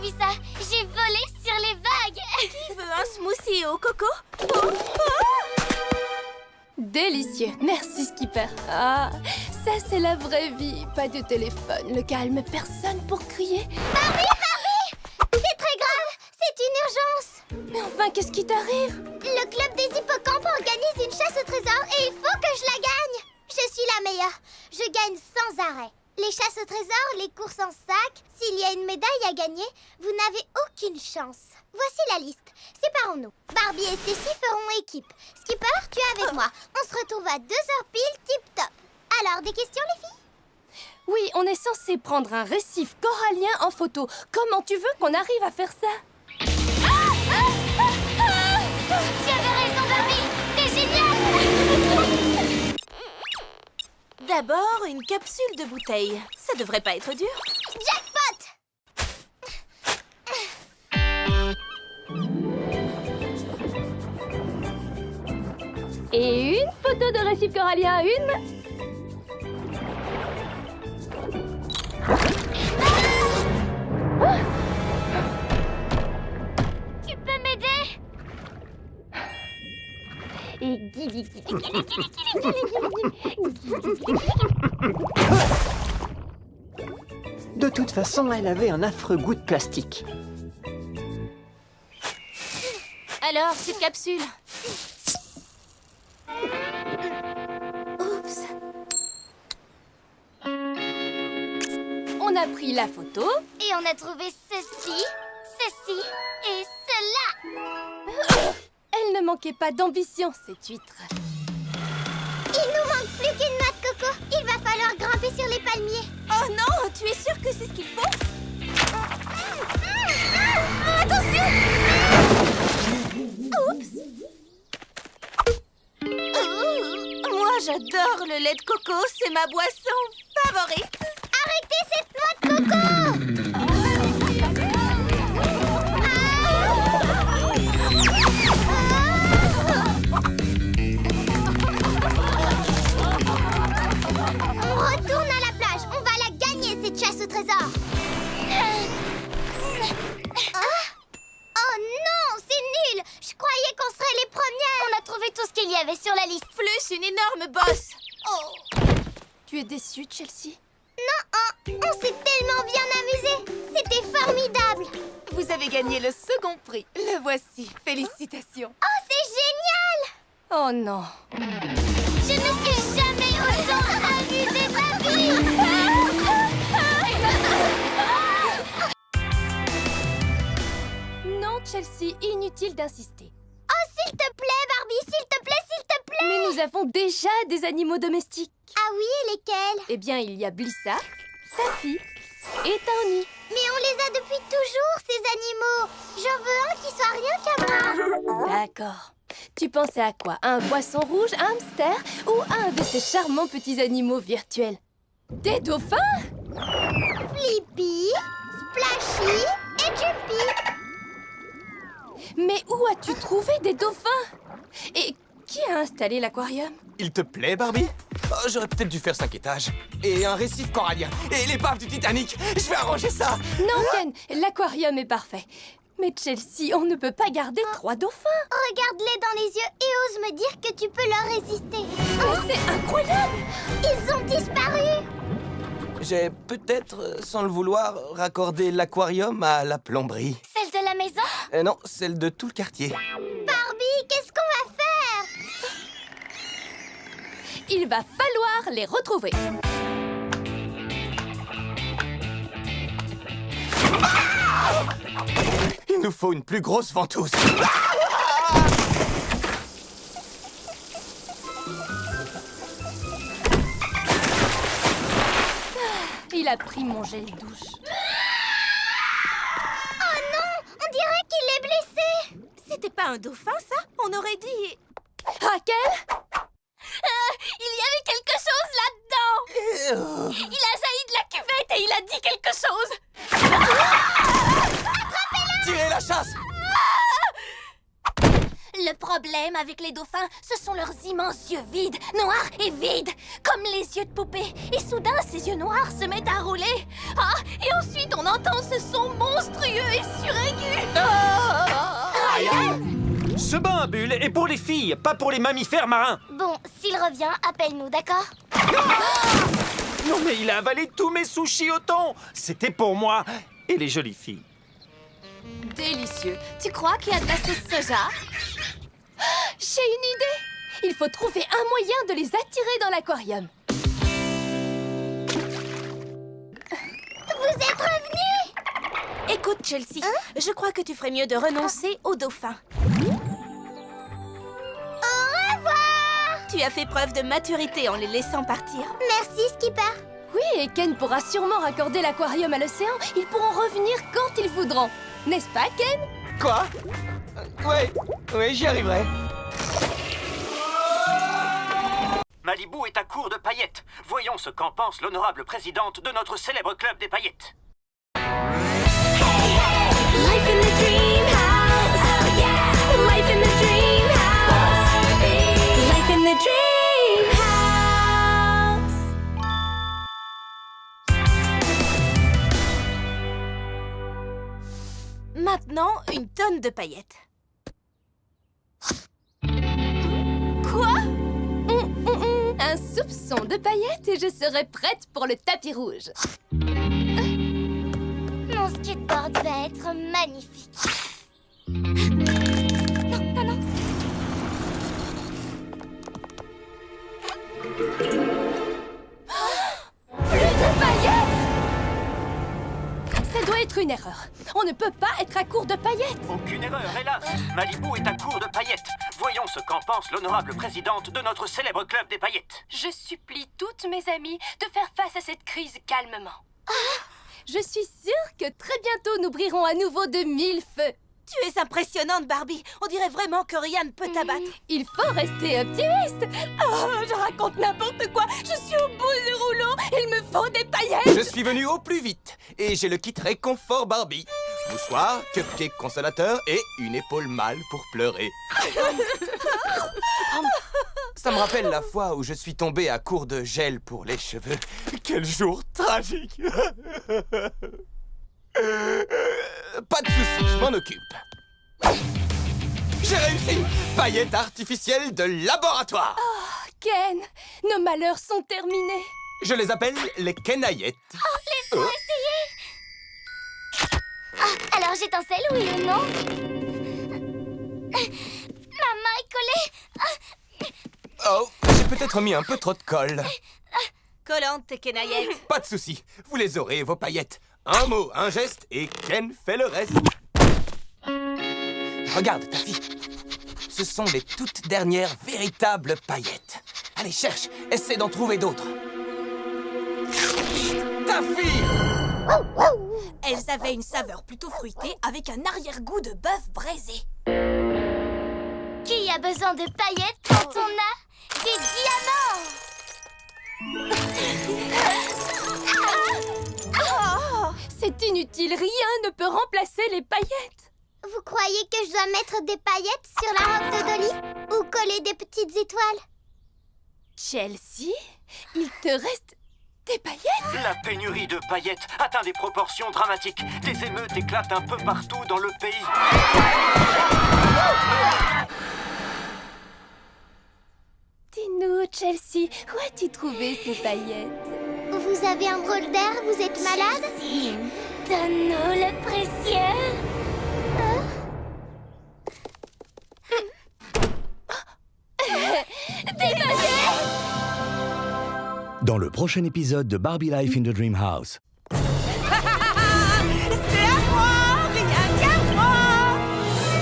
vu ça? J'ai volé sur les vagues. Qui veut un smoothie au coco? Délicieux. Merci, Skipper. Ah, ça, c'est la vraie vie. Pas de téléphone, le calme, personne pour crier. Barbie! C'est très grave! C'est une urgence! Mais enfin, qu'est-ce qui t'arrive? Le club des hippocampes organise une chasse au trésor et il faut que je la gagne! Je suis la meilleure. Je gagne sans arrêt. Les chasses au trésor, les courses en sac, s'il y a une médaille à gagner, vous n'avez aucune chance. Voici la liste. Séparons-nous. Barbie et Cécile feront équipe. Skipper, tu es avec moi. On se retrouve à 2h pile, tip-top. Alors, des questions, les filles? Oui, on est censé prendre un récif corallien en photo. Comment tu veux qu'on arrive à faire ça? Tu avais raison, Barbie! C'est génial! D'abord, une capsule de bouteille. Ça devrait pas être dur. Jackpot! Et une photo de récif corallien, une. Tu peux m'aider? Et De toute façon, elle avait un affreux goût de plastique. Alors, cette capsule. Oups. On a pris la photo. Et on a trouvé ceci, ceci et cela. Elle ne manquait pas d'ambition, cette huître. Il nous manque plus qu'une noix de coco. Il va falloir grimper sur les palmiers. Oh non, tu es sûre que c'est ce qu'il faut? Attention! Oups! Moi, j'adore le lait de coco. C'est ma boisson favorite. Arrêtez cette noix de coco! On retourne à la plage. On va la gagner, cette chasse au trésor. Oh non, c'est nul! Je croyais qu'on serait les premières. On a trouvé tout ce qu'il y avait sur la liste. Plus une énorme bosse. Oh. Tu es déçue, Chelsea? Non, on s'est tellement bien amusés. C'était formidable. Vous avez gagné le second prix. Le voici. Félicitations. Oh, c'est génial! Oh non. Je ne me suis jamais autant amusée de ma vie! Non, Chelsea, inutile d'insister. Oh, s'il te plaît, Barbie, s'il te plaît, s'il te plaît! Mais nous avons déjà des animaux domestiques. Ah oui, et lesquels? Eh bien, il y a Blissa, Taffy et Tawny. Mais on les a depuis toujours, ces animaux! J'en veux un qui soit rien qu'à moi! D'accord. Tu pensais à quoi? Un poisson rouge, un hamster ou un de ces charmants petits animaux virtuels? Des dauphins? Flippy, Splashy et Jumpy! Mais où as-tu trouvé des dauphins? Et qui a installé l'aquarium? Il te plaît, Barbie? Oh, j'aurais peut-être dû faire 5 étages. Et un récif corallien. Et l'épave du Titanic. Je vais arranger ça. Non, Ken, l'aquarium est parfait. Mais Chelsea, on ne peut pas garder 3 dauphins. Regarde-les dans les yeux et ose me dire que tu peux leur résister. Mais c'est incroyable! Ils ont disparu! J'ai peut-être, sans le vouloir, raccordé l'aquarium à la plomberie. Celle de la maison? Non, celle de tout le quartier. Barbie, qu'est-ce qu'on va faire? Il va falloir les retrouver. Il nous faut une plus grosse ventouse. Il a pris mon gel douche. Oh non! On dirait qu'il est blessé! C'était pas un dauphin, ça? On aurait dit... Raquel? Il y avait quelque chose là-dedans! Il a jailli de la cuvette et il a dit quelque chose! Tirez la chasse! Le Le problème avec les dauphins, ce sont leurs immenses yeux vides, noirs et vides, comme les yeux de poupée. Et soudain, ces yeux noirs se mettent à rouler. Ah, et ensuite on entend ce son monstrueux et suraigu. Ce bain à bulles est pour les filles, pas pour les mammifères marins. Bon, s'il revient, appelle-nous, d'accord? Non mais il a avalé tous mes sushis au thon. C'était pour moi et les jolies filles. Délicieux. Tu crois qu'il y a de la sauce soja? J'ai une idée! Il faut trouver un moyen de les attirer dans l'aquarium. Vous êtes revenus? Écoute, Chelsea, je crois que tu ferais mieux de renoncer aux dauphins. Au revoir! Tu as fait preuve de maturité en les laissant partir. Merci, Skipper. Oui, et Ken pourra sûrement raccorder l'aquarium à l'océan. Ils pourront revenir quand ils voudront. N'est-ce pas, Ken? Quoi? Ouais, j'y arriverai. Malibu est à court de paillettes. Voyons ce qu'en pense l'honorable présidente de notre célèbre club des paillettes. Life in the dream house. Oh yeah. Life in the dream house. Life in the dream house. Maintenant, une tonne de paillettes. Quoi? Un soupçon de paillettes et je serai prête pour le tapis rouge. Mon skateboard va être magnifique. Non, non, non. Plus de paillettes! Ça doit être une erreur. On ne peut pas être à court de paillettes. Aucune erreur, hélas. Malibu est à court de paillettes. Voyons ce qu'en pense l'honorable présidente de notre célèbre club des paillettes. Je supplie toutes mes amies de faire face à cette crise calmement. Je suis sûre que très bientôt nous brillerons à nouveau de 1000 feux. Tu es impressionnante, Barbie. On dirait vraiment que rien ne peut t'abattre. Il faut rester optimiste. Oh, je raconte n'importe quoi. Je suis au bout du rouleau. Il me faut des paillettes. Je suis venu au plus vite et j'ai le kit réconfort Barbie. Mouchoir, cupcake consolateur et une épaule mâle pour pleurer. Ça me rappelle la fois où je suis tombé à court de gel pour les cheveux. Quel jour tragique. Pas de soucis, je m'en occupe. J'ai réussi! Paillettes artificielles de laboratoire. Ken, nos malheurs sont terminés. Je les appelle les kenaillettes. Laisse-moi essayer. Ah, alors j'étincelle, oui ou non? Ma main est collée. Oh, j'ai peut-être mis un peu trop de colle. Collante tes kenaillettes. Pas de soucis, vous les aurez, vos paillettes. Un mot, un geste, et Ken fait le reste. Regarde, ta fille. Ce sont les toutes dernières véritables paillettes. Allez, cherche, essaie d'en trouver d'autres. Ta fille! Elles avaient une saveur plutôt fruitée avec un arrière-goût de bœuf braisé. Qui a besoin de paillettes quand on a des diamants? C'est inutile, rien ne peut remplacer les paillettes. Vous croyez que je dois mettre des paillettes sur la robe de Dolly? Ou coller des petites étoiles? Chelsea, il te reste des paillettes? La pénurie de paillettes atteint des proportions dramatiques. Des émeutes éclatent un peu partout dans le pays. Dis-nous, Chelsea, où as-tu trouvé ces paillettes? Vous avez un drôle d'air, vous êtes malade? Donne-nous le précieux. Dans le prochain épisode de Barbie Life in the Dream House.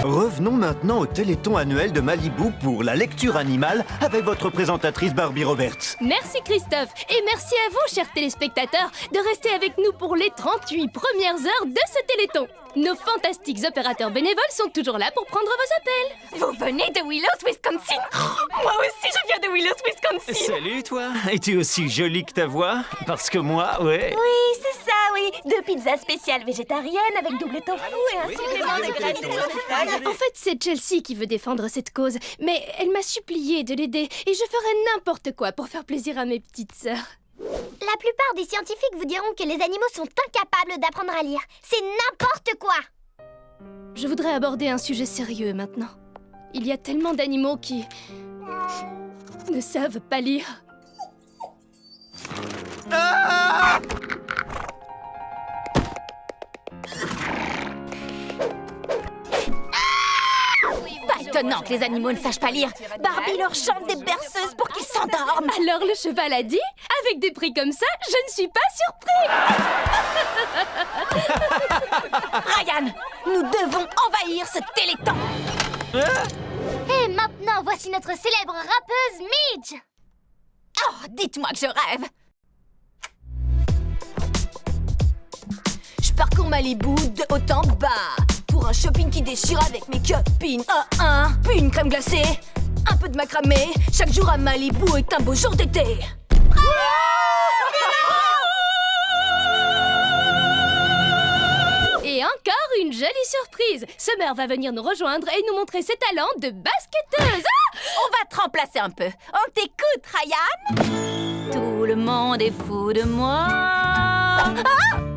Revenons maintenant au Téléthon annuel de Malibu pour la lecture animale avec votre présentatrice Barbie Roberts. Merci Christophe, et merci à vous, chers téléspectateurs, de rester avec nous pour les 38 premières heures de ce Téléthon. Nos fantastiques opérateurs bénévoles sont toujours là pour prendre vos appels. Vous venez de Willows, Wisconsin? Moi aussi, je viens de Willows, Wisconsin. Salut, toi. Es-tu aussi jolie que ta voix? Parce que moi, ouais. Oui, c'est ça, oui. De pizza spéciale végétarienne avec double tofu et un supplément de graines de En fait, c'est Chelsea qui veut défendre cette cause, mais elle m'a supplié de l'aider et je ferai n'importe quoi pour faire plaisir à mes petites sœurs. La plupart des scientifiques vous diront que les animaux sont incapables d'apprendre à lire. C'est n'importe quoi. Je voudrais aborder un sujet sérieux maintenant. Il y a tellement d'animaux qui ne savent pas lire. Pas étonnant que les animaux ne sachent pas lire. Barbie leur chante des berceuses pour qu'ils s'endorment. Alors le cheval a dit, avec des prix comme ça, je ne suis pas surpris. Ryan, nous devons envahir ce téléthon. Et maintenant, voici notre célèbre rappeuse Midge. Oh, dites-moi que je rêve. Je parcours Malibu de haut en bas pour un shopping qui déchire avec mes copines. Puis une crème glacée, un peu de macramé. Chaque jour à Malibu est un beau jour d'été. Et encore une jolie surprise. Summer va venir nous rejoindre et nous montrer ses talents de basketteuse. On va te remplacer un peu. On t'écoute, Ryan. Tout le monde est fou de moi.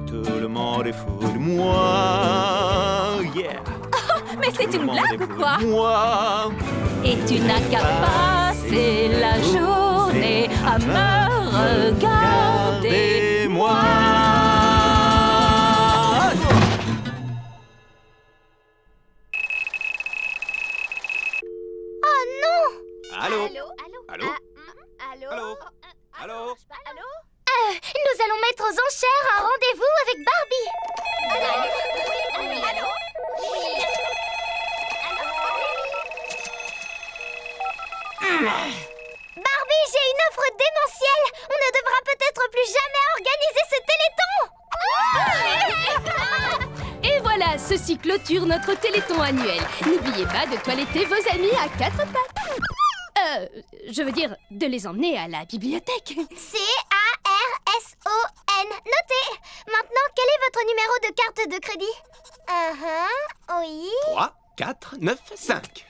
Tout le monde est fou de moi. Yeah. Mais c'est une blague ou quoi? Moi. Et tu n'as qu'à passer la journée à me regarder. Regardez-moi. Oh non. Allô? Allô? Allô? Allô? Allô? Nous allons mettre aux enchères un rendez-vous avec Barbie. Barbie, j'ai une offre démentielle. On ne devra peut-être plus jamais organiser ce téléthon. Et voilà, ceci clôture notre téléthon annuel. N'oubliez pas de toiletter vos amis à 4 pattes. Je veux dire, de les emmener à la bibliothèque. C-A-R-S-O-N. Notez. Maintenant, quel est votre numéro de carte de crédit? Oui. 3, 4, 9, 5.